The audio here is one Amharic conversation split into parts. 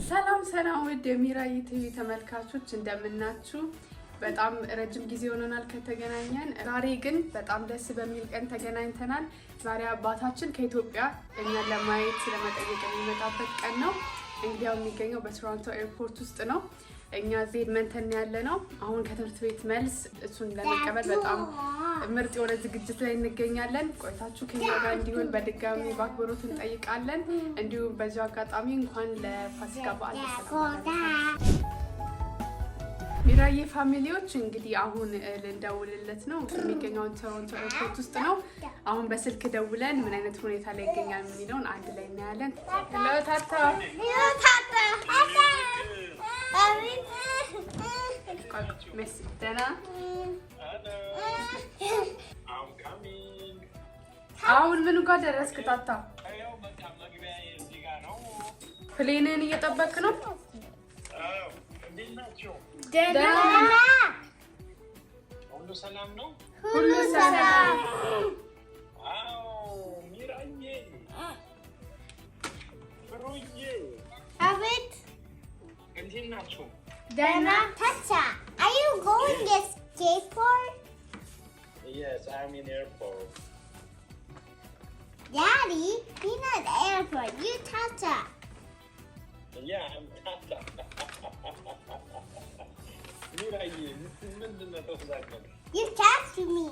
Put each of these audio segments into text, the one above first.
ሰላም ወደ ሚራይ ቲቪ ተመልካቾች እንደምናችሁ በጣም ረጅም ጊዜ ሆነናል ከተገናኘን ዛሬ ግን በጣም ደስ በሚል ቀን ተገናኝተናል ዛሬ አባታችን ከኢትዮጵያ እኛን ለማየት ስለመጠየቅ የሚመጣበት ቀን ነው እንግዲያው የሚገኘው በቶሮንቶ ኤርፖርት ውስጥ ነው እኛ ኤድመንተን ያለነው አሁን ከትምህርት ቤት መልስ እሱን ለመቀበል በጣም ምርጥ የሆነ ዝግጅት ላይ እንገኛለን ቆይታችሁ ከኛ ጋር እንዲሆን በድጋሚ ባክብሮት እንጠይቃለን እንዲሁም በዚሁ አጋጣሚ እንኳን ለፋሲካ በዓል ሚራዬ ፋሚሊዎች እንግዲህ አሁን ልንደውልለት ነው የሚገኘው ቶሮንቶ ኤርፖርት ውስጥ ነው አሁን በስልክ ደውለን ምን አይነት ሁኔታ ላይ ይገኛል የሚለውን አንድ ላይ እናያለን ሄሎ ታታ Miss Dana. I'm coming. አሁን ምን ጋር ደረስክ ታታ? ፕሌንን እየጠበቅክ ነው? አዎ። እንዴት ናችሁ? ደህና። ሁሉ ሰላም ነው? ሁሉ ሰላም። አዎ ሚራዬ። ፍሩዬ። አቤት። እንዴት ናችሁ? Dana, Tata, are you going to skateboard? Yes, I'm in airport. Daddy, you're not airport. You Tata. Yeah, I'm Tata. You catch me.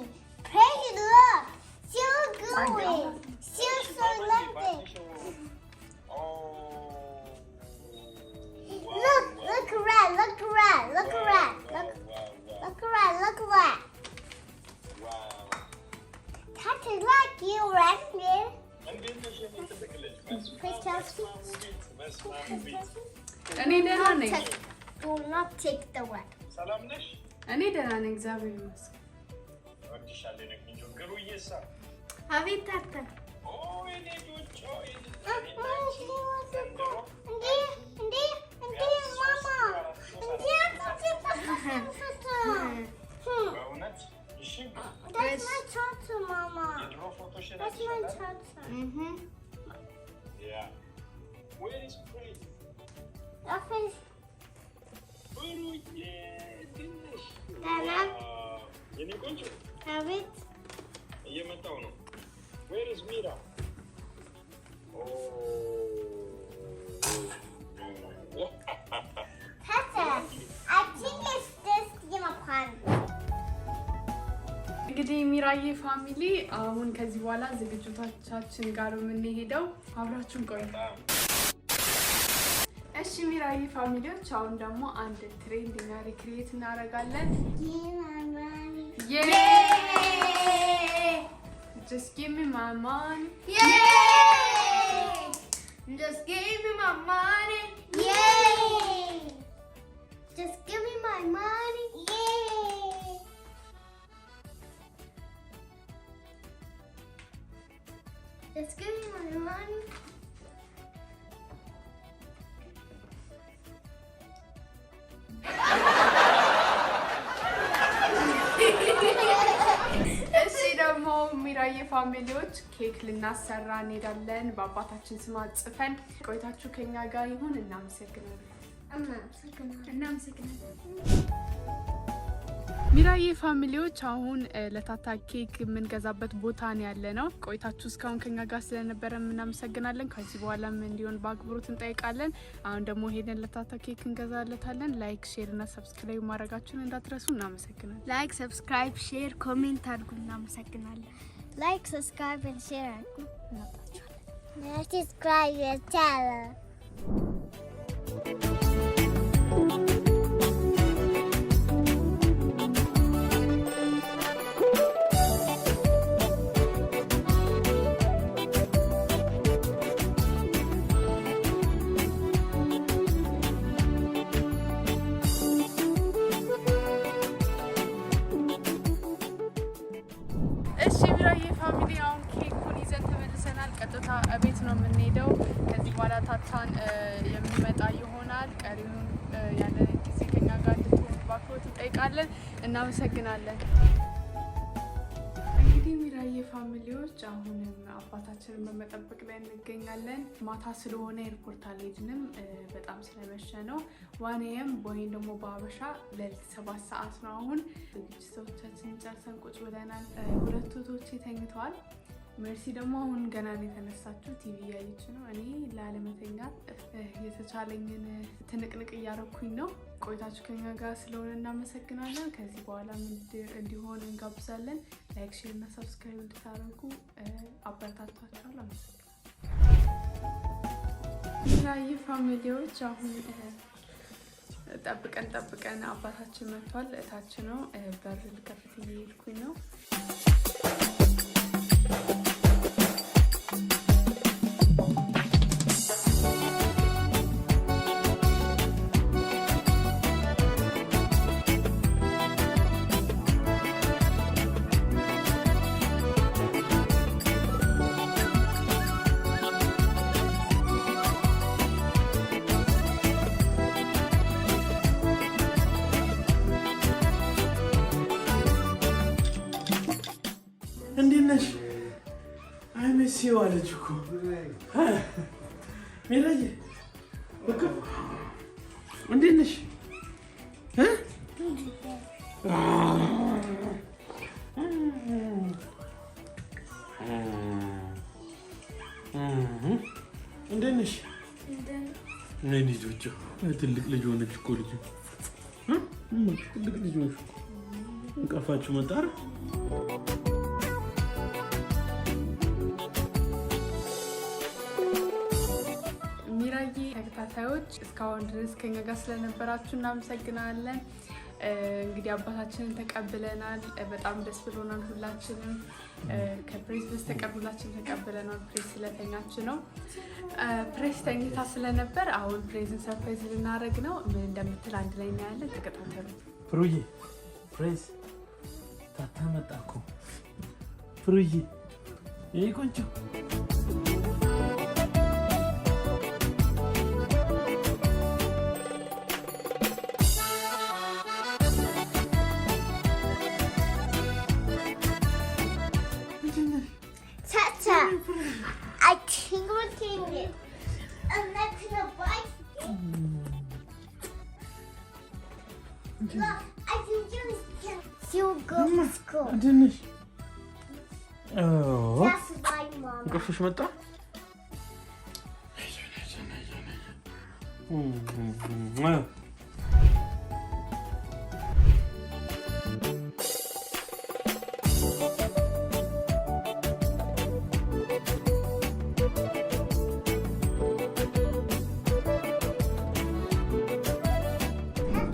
Crazy look. Still going. Still so loving. Oh. Look around, look around, look around, look around, look around. Wow. That's like you right there. እኔ ደህና ነኝ Do not take the wet. ሰላም ነሽ? እኔ ደህና ነኝ እግዚአብሔር ይመስገን ወድሻለሁ ነኝ ግሩዬሳ አቤት ታታ ኦ እኔ ዶጮ That's my tata, Mama. That's my tata. Yeah. Where is Pray? That is. Dana. Yeni koncu. Have it. Yemettaw no. Where is Mira? Tata, I think it's this unicorn. እንግዲህ ሚራዬ ፋሚሊ አሁን ከዚህ በኋላ ዝግጅቶቻችን ጋር የምንሄደው አብራችሁን ቆዩ እሺ ሚራዬ ፋሚሊዎች አሁን ደግሞ አንድ ትሬንድ እና ሪክሪኤት እናደርጋለን Yay! Just give me my money. Yay! Just give me my money. Yay! Just give me my money. Yay! Just give me my money. ሚራዬ ፋሚሊዎች ኬክ ልናሰራ እንሄዳለን በአባታችን ስም ጽፈን ቆይታችሁ ከኛ ጋር ይሁን እናመሰግናለን ሚራዬ ፋሚሊዎች አሁን ለታታ ኬክ የምንገዛበት ቦታ ነው ያለነው ቆይታችሁ እስካሁን ከኛ ጋር ስለነበረ እናመሰግናለን ከዚህ በኋላም እንዲሆን በአክብሮት እንጠይቃለን አሁን ደግሞ ሄደን ለታታ ኬክ እንገዛለታለን ላይክ ሼር እና ሰብስክራይብ ማድረጋችሁን እንዳትረሱ እናመሰግናለን ላይክ ሰብስክራይብ ሼር ኮሜንት አድርጉ እናመሰግናለን Like, subscribe, and share. Subscribe your channel. ቤት ነው የምንሄደው ከዚህ በኋላ ታታን የሚመጣ ይሆናል ቀሪው ያለ ጊዜ ከኛ ጋር እንድትሆኑ ባክሮት እንጠይቃለን እናመሰግናለን እንግዲህ እንግዲህ ሚራዬ ፋሚሊዎች አሁንም አባታችንን በመጠበቅ ላይ እንገኛለን። ማታ ስለሆነ ኤርፖርት አልሄድንም፣ በጣም ስለመሸ ነው። ዋኔም ወይም ደግሞ በአበሻ ለሊት 7 ሰዓት ነው። አሁን ዝግጅቶቻችንን ጨርሰን ቁጭ ብለናል። ሁለቱ እህቶቼ ተኝተዋል። ሜርሲ ደግሞ አሁን ገና ነው የተነሳችው፣ ቲቪ እያየች ነው። እኔ ላለመተኛት የተቻለኝን ትንቅንቅ እያረኩኝ ነው። ቆይታችሁ ከኛ ጋር ስለሆነ እናመሰግናለን። ከዚህ በኋላ እንዲሆን እንጋብዛለን። ላይክ፣ ሼር እና ሰብስክራይብ እንድታደርጉ አበረታታችኋል። አመሰግናለሁ። ሚራዬ ፋሚሊዎች አሁን ጠብቀን አባታችን መጥቷል። እታች ነው። በር ልከፍት እየሄድኩኝ ነው። እንዴት ነሽ? አይ መሲው አለች እኮ ሚራዬ። በቃ እንዴት ነሽ? እንዴት ነሽ? ነይ ልጆች፣ ትልቅ ልጅ ሆነች እኮ ልጅ ትልቅ ልጅ ሆነች። እንቀፋችሁ መጣር ተከታታዮች እስካሁን ድረስ ከኛ ጋር ስለነበራችሁ እናመሰግናለን። እንግዲህ አባታችንን ተቀብለናል። በጣም ደስ ብሎናል። ሁላችንም ከፕሬስ በስተቀር ሁላችንም ተቀብለናል። ፕሬስ ስለተኛች ነው። ፕሬስ ተኝታ ስለነበር አሁን ፕሬዝን ሰርፕራይዝ ልናደርግ ነው። ምን እንደምትል አንድ ላይ እናያለን። ተከታተሉ። ፍሩዬ ፕሬስ ታታ መጣ እኮ ፍሩዬ። ይሄ ቆንጆ I tingled it. And that's the bike. Look, I can do go to school. Didn't That's my mom. Go for some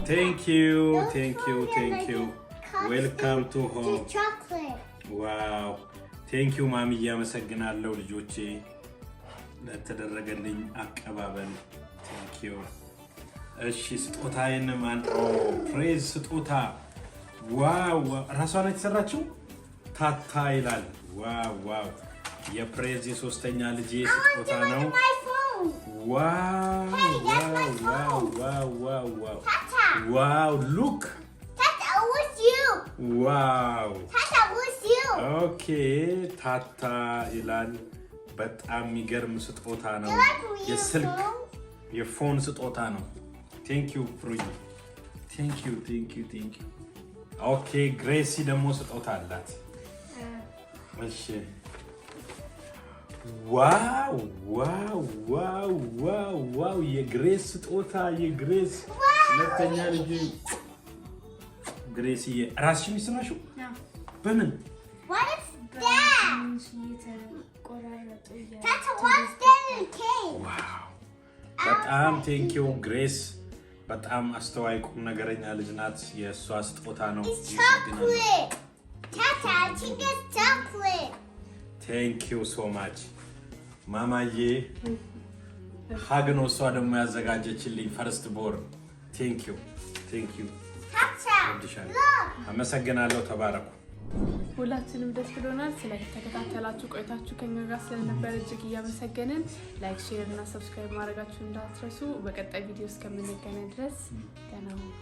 Thank you. Welcome to home. Chocolate. Wow. Thank you, ማሚ። አመሰግናለሁ ልጆቼ ለተደረገልኝ አቀባበል። Thank you. እሺ ስጦታዬን ማን ፕሬዝ ስጦታ። ዋው ራሷ ላይ የተሰራችው ታታ ይላል። ዋው የፕሬዝ የሶስተኛ ልጄ ስጦታ ነው። Wow! Wow! Look! Tata, what's you? Wow! Tata, what's you? Okay, Tata ይላል። በጣም የሚገርም ስጦታ ነው። የስልክ የፎን ስጦታ ነው። Thank you, ፍሩዬ። Thank you. Okay, ግሬሲ ደግሞ ስጦታ አላት። እሺ ዋው የግሬስ ስጦታ የግሬስ ሁለተኛ ልጅ ግሬስ ራስሽ የሚሰራሽው በምን What is that? Tata, what's that in the cake? ዋው በጣም ቴንኪው ግሬስ በጣም አስተዋይ ቁም ነገረኛ ልጅ ናት። የእሷ ስጦታ ነው። It's chocolate. Tata, I think it's chocolate. ቴንኪው ሶ ማች ማማዬ። ሀግ ነው እሷ ደግሞ ያዘጋጀችልኝ ፈርስት ቦር። ቴንኪው Tata, look. አመሰግናለሁ። ተባረኩ። ሁላችንም ደስ ብሎናል። ስለተከታተላችሁ ቆይታችሁ ከኛ ጋር ስለነበረ እጅግ እያመሰገንን ላይክ፣ ሼር እና ሰብስክራይብ ማድረጋችሁ እንዳትረሱ። በቀጣይ ቪዲዮ እስከምንገናኝ ድረስ ደህና ሁኑ።